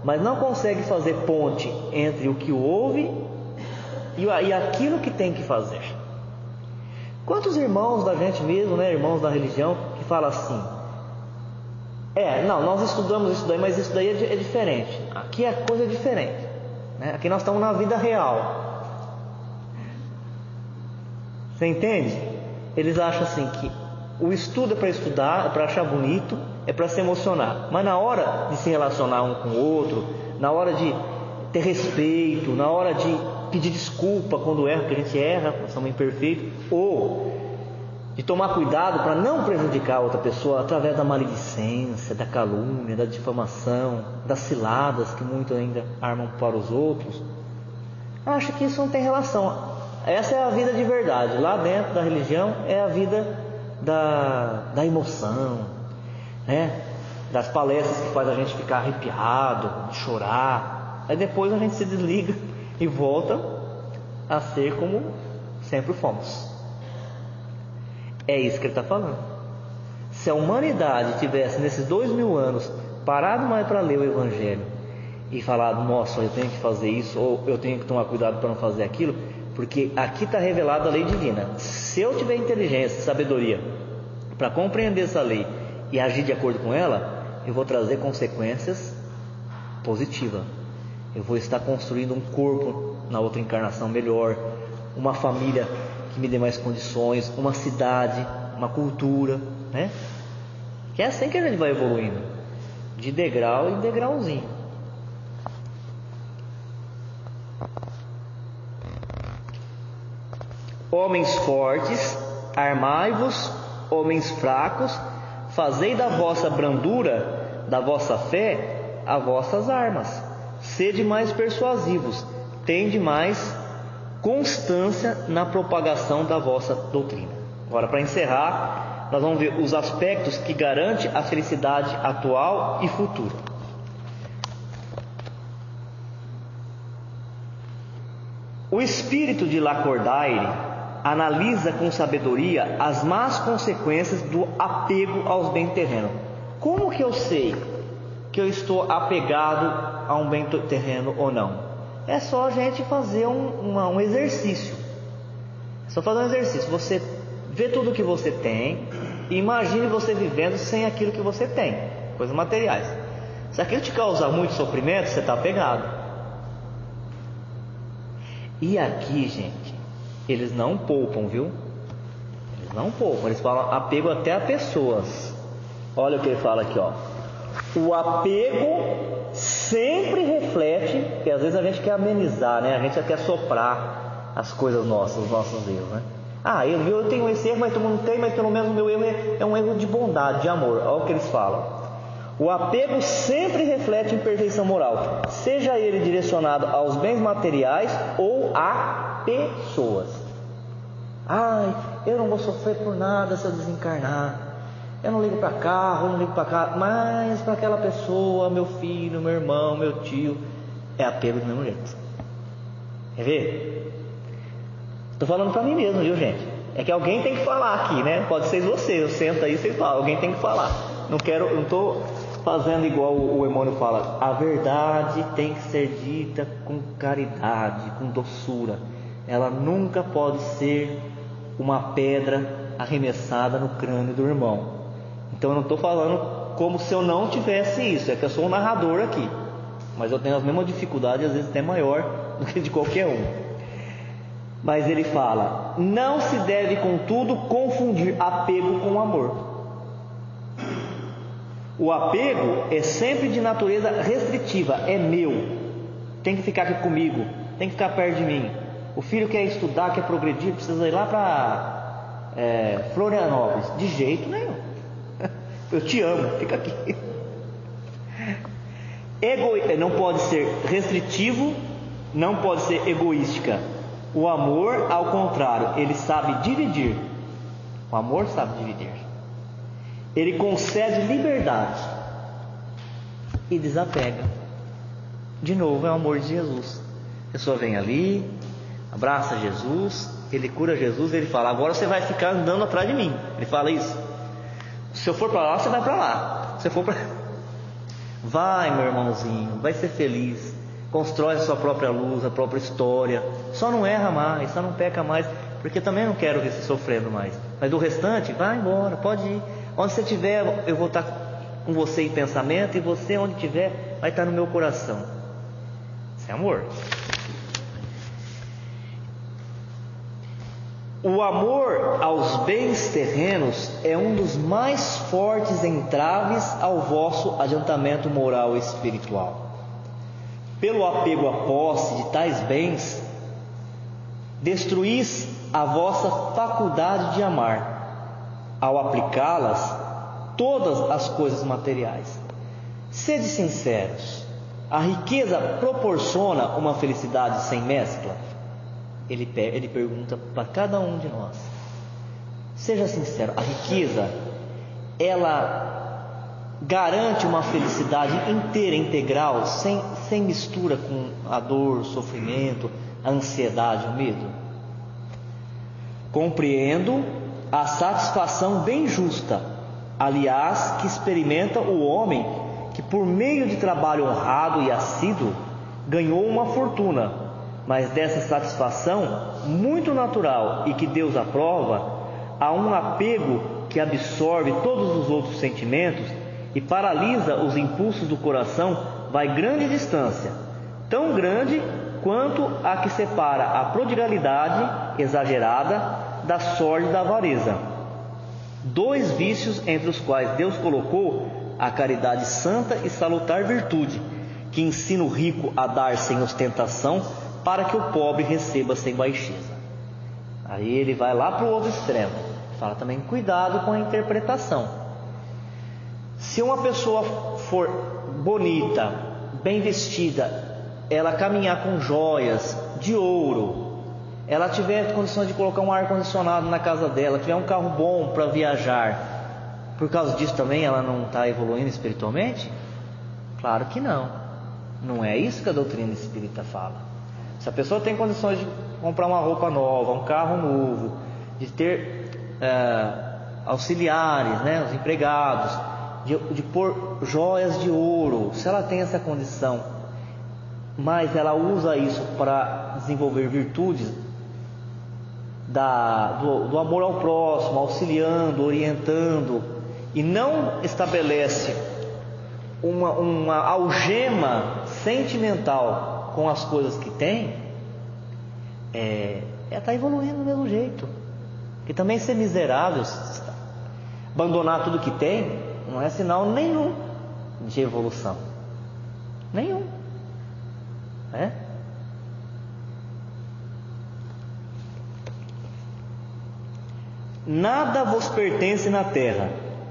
mas não conseguem fazer ponte entre o que ouve e aquilo que tem que fazer. Quantos irmãos da gente mesmo, irmãos da religião, que falam assim: nós estudamos isso daí, mas isso daí é diferente. Aqui a coisa é diferente, Aqui nós estamos na vida real. Você entende? Eles acham assim que o estudo é para estudar, é para achar bonito, é para se emocionar. Mas na hora de se relacionar um com o outro, na hora de ter respeito, na hora de pedir desculpa quando erra, porque a gente erra, nós somos imperfeitos, ou de tomar cuidado para não prejudicar a outra pessoa através da maledicência, da calúnia, da difamação, das ciladas que muitos ainda armam para os outros, acho que isso não tem relação. Essa é a vida de verdade. Lá dentro da religião é a vida da emoção, das palestras que faz a gente ficar arrepiado, chorar. Aí depois a gente se desliga e volta a ser como sempre fomos. É isso que ele está falando. Se a humanidade tivesse nesses 2000 anos parado mais para ler o Evangelho e falado: nossa, eu tenho que fazer isso, ou eu tenho que tomar cuidado para não fazer aquilo, porque aqui está revelada a lei divina. Se eu tiver inteligência, sabedoria para compreender essa lei e agir de acordo com ela, eu vou trazer consequências positivas. Eu vou estar construindo um corpo na outra encarnação melhor, uma família que me dê mais condições, uma cidade, uma cultura, né? Que é assim que a gente vai evoluindo, de degrau em degrauzinho. Homens fortes, armai-vos, homens fracos, fazei da vossa brandura, da vossa fé, as vossas armas. Sede mais persuasivos, tende mais constância na propagação da vossa doutrina. Agora, para encerrar, nós vamos ver os aspectos que garantem a felicidade atual e futura. O espírito de Lacordaire analisa com sabedoria as más consequências do apego aos bens terrenos. Como que eu sei que eu estou apegado a um bem terreno ou não? É só a gente fazer um exercício. É só fazer um exercício. Você vê tudo que você tem e imagine você vivendo sem aquilo que você tem, coisas materiais. Se aquilo te causar muito sofrimento, você está apegado. E aqui, gente, eles não poupam, viu? Eles não poupam, eles falam apego até a pessoas. Olha o que ele fala aqui, ó. O apego sempre reflete, porque às vezes a gente quer amenizar, né? A gente quer soprar as coisas nossas, os nossos erros, né? Ah, eu tenho esse erro, mas todo mundo tem, mas pelo menos o meu erro é um erro de bondade, de amor. Olha o que eles falam. O apego sempre reflete imperfeição moral, seja ele direcionado aos bens materiais ou a pessoas. Ai, eu não vou sofrer por nada se eu desencarnar. Eu não ligo para carro, eu não ligo para cá, mas para aquela pessoa, meu filho, meu irmão, meu tio, é apego do mesmo jeito. Quer ver? Estou falando para mim mesmo, viu, gente? É que alguém tem que falar aqui, né? Pode ser você, eu sento aí e vocês falam, alguém tem que falar. Não estou fazendo igual o Emmanuel fala. A verdade tem que ser dita com caridade, com doçura. Ela nunca pode ser uma pedra arremessada no crânio do irmão. Então eu não estou falando como se eu não tivesse isso. É que eu sou um narrador aqui, mas eu tenho as mesmas dificuldades, às vezes até maior do que de qualquer um. Mas ele fala: não se deve, contudo, confundir apego com amor. O apego é sempre de natureza restritiva, é meu, tem que ficar aqui comigo, tem que ficar perto de mim. O filho quer estudar, quer progredir, precisa ir lá para Florianópolis. De jeito nenhum. Eu te amo, fica aqui. Não pode ser restritivo, não pode ser egoística. O amor, ao contrário, ele sabe dividir. O amor sabe dividir. Ele concede liberdade e desapega. De novo, é o amor de Jesus. A pessoa vem ali, abraça Jesus, ele cura Jesus, ele fala: agora você vai ficar andando atrás de mim. Ele fala isso. Se eu for para lá, você vai para lá. Se eu for para... Vai, meu irmãozinho, vai ser feliz. Constrói a sua própria luz, a própria história. Só não erra mais, só não peca mais, porque também não quero ver você sofrendo mais. Mas do restante, vai embora, pode ir. Onde você estiver, eu vou estar com você em pensamento, e você, onde estiver, vai estar no meu coração. Isso é amor. O amor aos bens terrenos é um dos mais fortes entraves ao vosso adiantamento moral e espiritual. Pelo apego à posse de tais bens, destruís a vossa faculdade de amar, ao aplicá-las todas as coisas materiais. Sede sinceros, a riqueza proporciona uma felicidade sem mescla? Ele pergunta para cada um de nós. Seja sincero, a riqueza, ela garante uma felicidade inteira, integral, sem mistura com a dor, o sofrimento, a ansiedade, o medo? Compreendo a satisfação bem justa, aliás, que experimenta o homem que, por meio de trabalho honrado e assíduo, ganhou uma fortuna, mas dessa satisfação muito natural e que Deus aprova, há um apego que absorve todos os outros sentimentos e paralisa os impulsos do coração, vai grande distância, tão grande quanto a que separa a prodigalidade exagerada da sórdida avareza. Dois vícios entre os quais Deus colocou a caridade santa e salutar virtude, que ensina o rico a dar sem ostentação, para que o pobre receba sem baixeza. Aí ele vai lá para o outro extremo, fala também cuidado com a interpretação. Se uma pessoa for bonita, bem vestida, ela caminhar com joias de ouro, ela tiver condições de colocar um ar-condicionado na casa dela, tiver um carro bom para viajar, por causa disso também ela não está evoluindo espiritualmente? Claro que não. Não é isso que a doutrina espírita fala. Se a pessoa tem condições de comprar uma roupa nova, um carro novo, de ter auxiliares, né, os empregados, de pôr joias de ouro, se ela tem essa condição, mas ela usa isso para desenvolver virtudes do amor ao próximo, auxiliando, orientando, e não estabelece uma algema sentimental com as coisas que tem, ela está evoluindo do mesmo jeito. E também ser miserável, abandonar tudo que tem, não é sinal nenhum de evolução. Nenhum. Nada vos pertence na terra,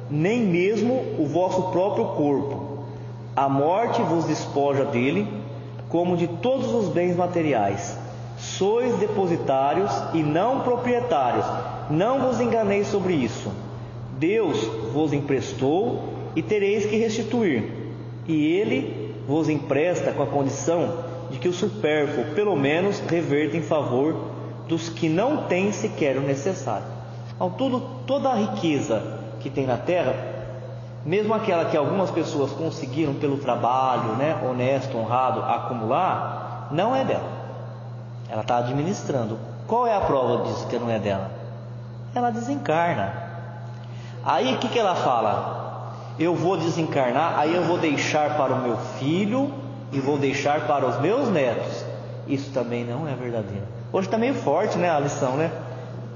nem mesmo o vosso próprio corpo. A morte vos despoja dele, como de todos os bens materiais. Sois depositários e não proprietários. Não vos enganeis sobre isso. Deus vos emprestou e tereis que restituir. E Ele vos empresta com a condição de que o supérfluo, pelo menos, reverta em favor dos que não têm sequer o necessário. Então, toda a riqueza que tem na terra, mesmo aquela que algumas pessoas conseguiram pelo trabalho, honesto, honrado, acumular, não é dela. Ela está administrando. Qual é a prova disso que não é dela? Ela desencarna. Aí o que ela fala? Eu vou desencarnar, aí eu vou deixar para o meu filho e vou deixar para os meus netos. Isso também não é verdadeiro. Hoje está meio forte, a lição,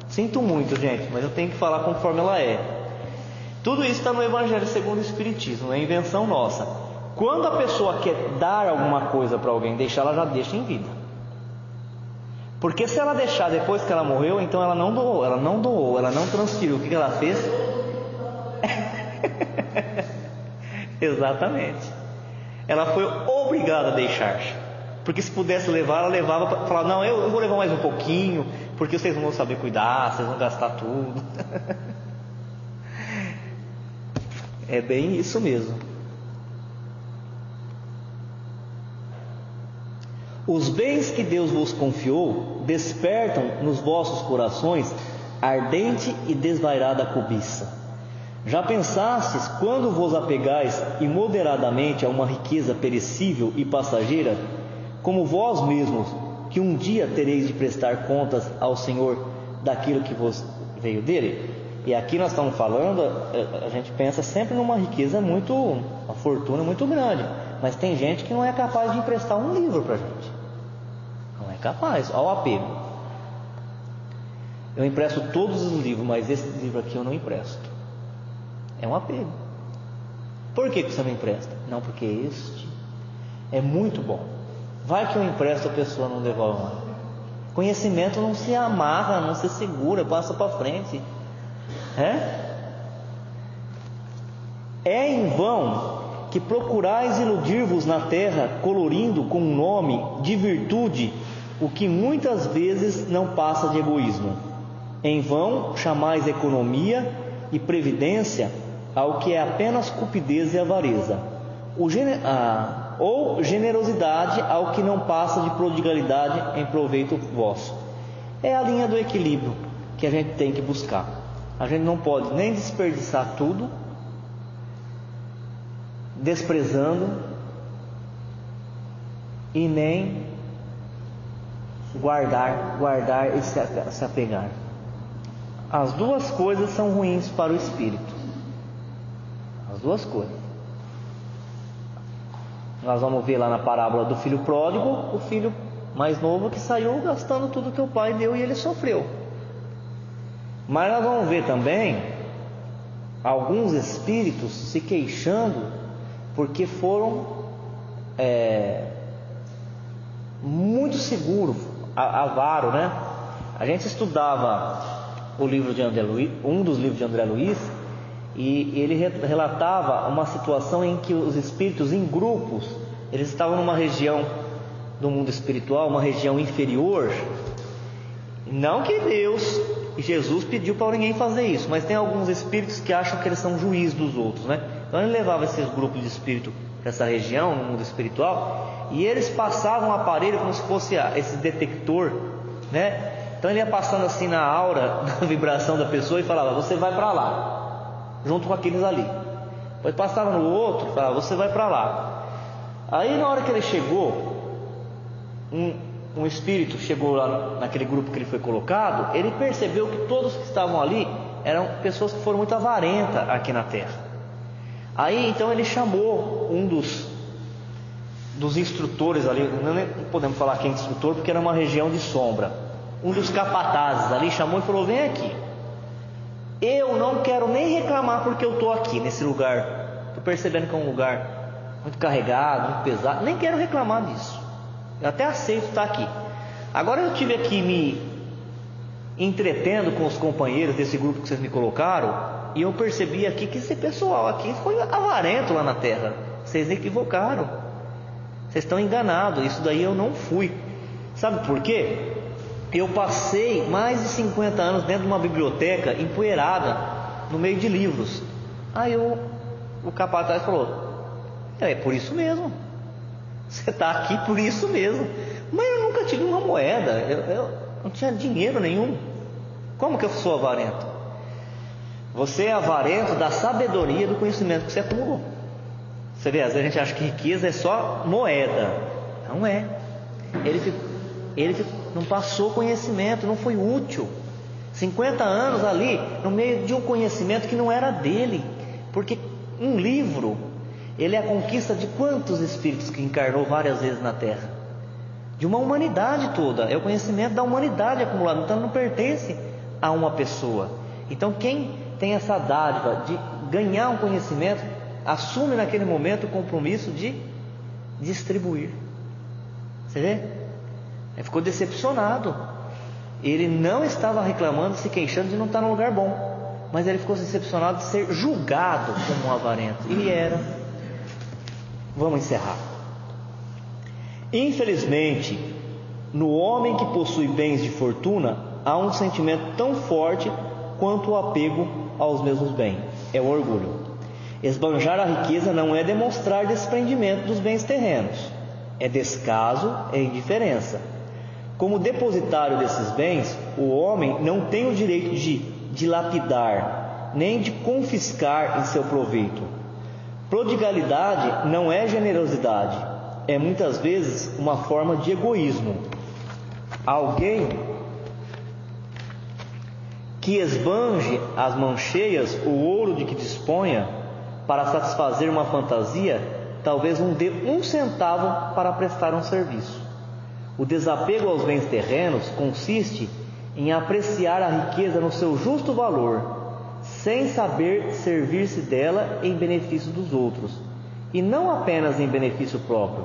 Sinto muito, gente, mas eu tenho que falar conforme ela é. Tudo isso está no Evangelho segundo o Espiritismo, é invenção nossa. Quando a pessoa quer dar alguma coisa para alguém, ela já deixa em vida. Porque se ela deixar depois que ela morreu, então ela não doou, ela não transferiu. O que ela fez? Exatamente. Ela foi obrigada a deixar. Porque se pudesse levar, ela levava para falar: não, eu vou levar mais um pouquinho, porque vocês não vão saber cuidar, vocês vão gastar tudo. É bem isso mesmo. Os bens que Deus vos confiou despertam nos vossos corações ardente e desvairada cobiça. Já pensastes, quando vos apegais imoderadamente a uma riqueza perecível e passageira, como vós mesmos, que um dia tereis de prestar contas ao Senhor daquilo que vos veio dele? E aqui nós estamos falando, a gente pensa sempre numa riqueza uma fortuna muito grande, mas tem gente que não é capaz de emprestar um livro para a gente. Não é capaz, olha o apego. Eu empresto todos os livros, mas esse livro aqui eu não empresto. É um apego. Por que você não empresta? Não, porque este é muito bom. Vai que eu empresto, a pessoa não devolve mais. Conhecimento não se amarra, não se segura, passa para frente. É em vão que procurais iludir-vos na terra, colorindo com um nome de virtude o que muitas vezes não passa de egoísmo. Em vão chamais economia e previdência ao que é apenas cupidez e avareza, ou generosidade ao que não passa de prodigalidade em proveito vosso. É a linha do equilíbrio que a gente tem que buscar. A gente não pode nem desperdiçar tudo, desprezando, e nem guardar e se apegar. As duas coisas são ruins para o espírito. As duas coisas. Nós vamos ver lá na parábola do filho pródigo, o filho mais novo que saiu gastando tudo que o pai deu e ele sofreu. Mas nós vamos ver também alguns espíritos se queixando porque foram muito seguros, avaro, né? A gente estudava o livro de André Luiz, um dos livros de André Luiz, e ele relatava uma situação em que os espíritos em grupos, eles estavam numa região do mundo espiritual, uma região inferior. Não que Deus e Jesus pediu para ninguém fazer isso, mas tem alguns espíritos que acham que eles são juízes dos outros, né? Então ele levava esses grupos de espírito para essa região, no mundo espiritual, e eles passavam um aparelho como se fosse esse detector, né? Então ele ia passando assim na aura, na vibração da pessoa e falava: você vai para lá, junto com aqueles ali. Depois passava no outro, falava: você vai para lá. Aí na hora que ele chegou, um espírito chegou lá naquele grupo que ele foi colocado, ele percebeu que todos que estavam ali eram pessoas que foram muito avarentas aqui na Terra. Aí então ele chamou um dos instrutores ali, não podemos falar que é instrutor porque era uma região de sombra. Um dos capatazes ali chamou e falou: vem aqui, eu não quero nem reclamar porque eu estou aqui nesse lugar, estou percebendo que é um lugar muito carregado, muito pesado, nem quero reclamar disso, eu até aceito estar aqui. Agora eu tive aqui me entretendo com os companheiros desse grupo que vocês me colocaram, e eu percebi aqui que esse pessoal aqui foi avarento lá na Terra. Vocês equivocaram, vocês estão enganados, isso daí eu não fui. Sabe por quê? Eu passei mais de 50 anos dentro de uma biblioteca empoeirada, no meio de livros. Aí o capataz falou: é por isso mesmo, você está aqui por isso mesmo. Mas eu nunca tive uma moeda, eu não tinha dinheiro nenhum. Como que eu sou avarento? Você é avarento da sabedoria do conhecimento que você acumulou. Você vê, às vezes a gente acha que riqueza é só moeda. Não é. Ele não passou conhecimento, não foi útil. 50 anos ali no meio de um conhecimento que não era dele. Porque um livro, ele é a conquista de quantos espíritos que encarnou várias vezes na Terra? De uma humanidade toda. É o conhecimento da humanidade acumulado. Então não pertence a uma pessoa. Então quem tem essa dádiva de ganhar um conhecimento, assume naquele momento o compromisso de distribuir. Você vê? Ele ficou decepcionado. Ele não estava reclamando, se queixando de não estar num lugar bom, mas ele ficou decepcionado de ser julgado como um avarento. E era. Vamos encerrar. Infelizmente, no homem que possui bens de fortuna, há um sentimento tão forte quanto o apego aos mesmos bens. É o orgulho. Esbanjar a riqueza não é demonstrar desprendimento dos bens terrenos, é descaso, é indiferença. Como depositário desses bens, o homem não tem o direito de dilapidar, nem de confiscar em seu proveito. Prodigalidade não é generosidade, é muitas vezes uma forma de egoísmo. Alguém que esbanje as mãos cheias o ouro de que disponha para satisfazer uma fantasia, talvez não dê um centavo para prestar um serviço. O desapego aos bens terrenos consiste em apreciar a riqueza no seu justo valor, sem saber servir-se dela em benefício dos outros, e não apenas em benefício próprio,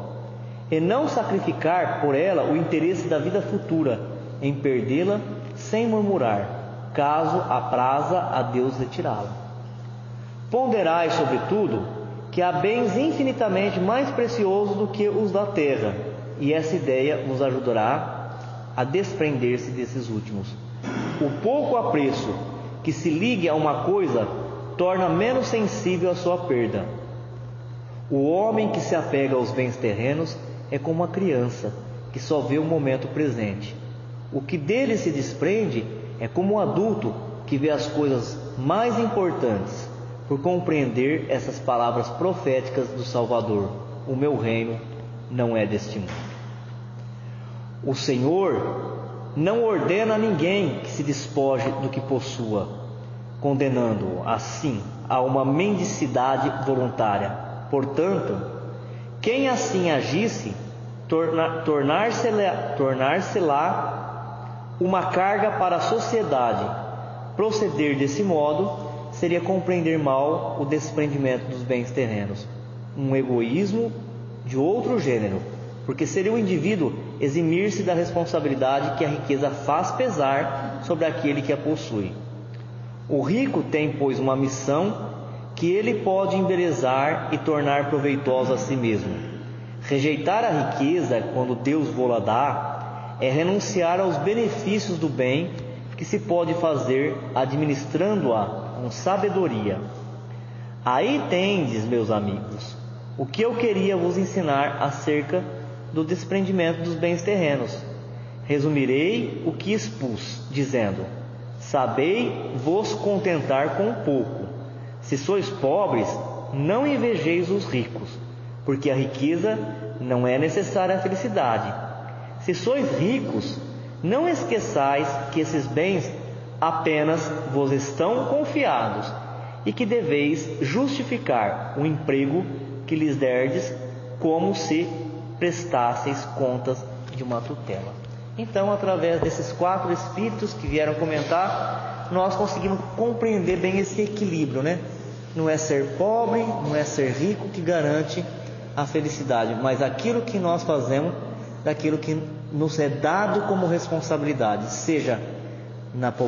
e não sacrificar por ela o interesse da vida futura, em perdê-la sem murmurar, caso apraza a Deus retirá-la. Ponderai, sobretudo, que há bens infinitamente mais preciosos do que os da terra, e essa ideia nos ajudará a desprender-se desses últimos. O pouco apreço que se ligue a uma coisa torna menos sensível à sua perda. O homem que se apega aos bens terrenos é como uma criança que só vê o momento presente. O que dele se desprende é como um adulto que vê as coisas mais importantes, por compreender essas palavras proféticas do Salvador: o meu reino não é deste mundo. O Senhor não ordena a ninguém que se despoje do que possua, condenando-o assim a uma mendicidade voluntária. Portanto, quem assim agisse, tornar-se-lá uma carga para a sociedade. Proceder desse modo seria compreender mal o desprendimento dos bens terrenos, um egoísmo de outro gênero, porque seria o indivíduo eximir-se da responsabilidade que a riqueza faz pesar sobre aquele que a possui. O rico tem, pois, uma missão que ele pode embelezar e tornar proveitosa a si mesmo. Rejeitar a riqueza, quando Deus vô-la dá, é renunciar aos benefícios do bem que se pode fazer administrando-a com sabedoria. Aí tendes, meus amigos, o que eu queria vos ensinar acerca do desprendimento dos bens terrenos. Resumirei o que expus, dizendo: sabei vos contentar com pouco. Se sois pobres, não invejeis os ricos, porque a riqueza não é necessária à felicidade. Se sois ricos, não esqueçais que esses bens apenas vos estão confiados e que deveis justificar o emprego que lhes derdes, como se prestasseis contas de uma tutela. Então, através desses 4 espíritos que vieram comentar, nós conseguimos compreender bem esse equilíbrio, né? Não é ser pobre, não é ser rico que garante a felicidade, mas aquilo que nós fazemos, daquilo que nos é dado como responsabilidade, seja na pobreza,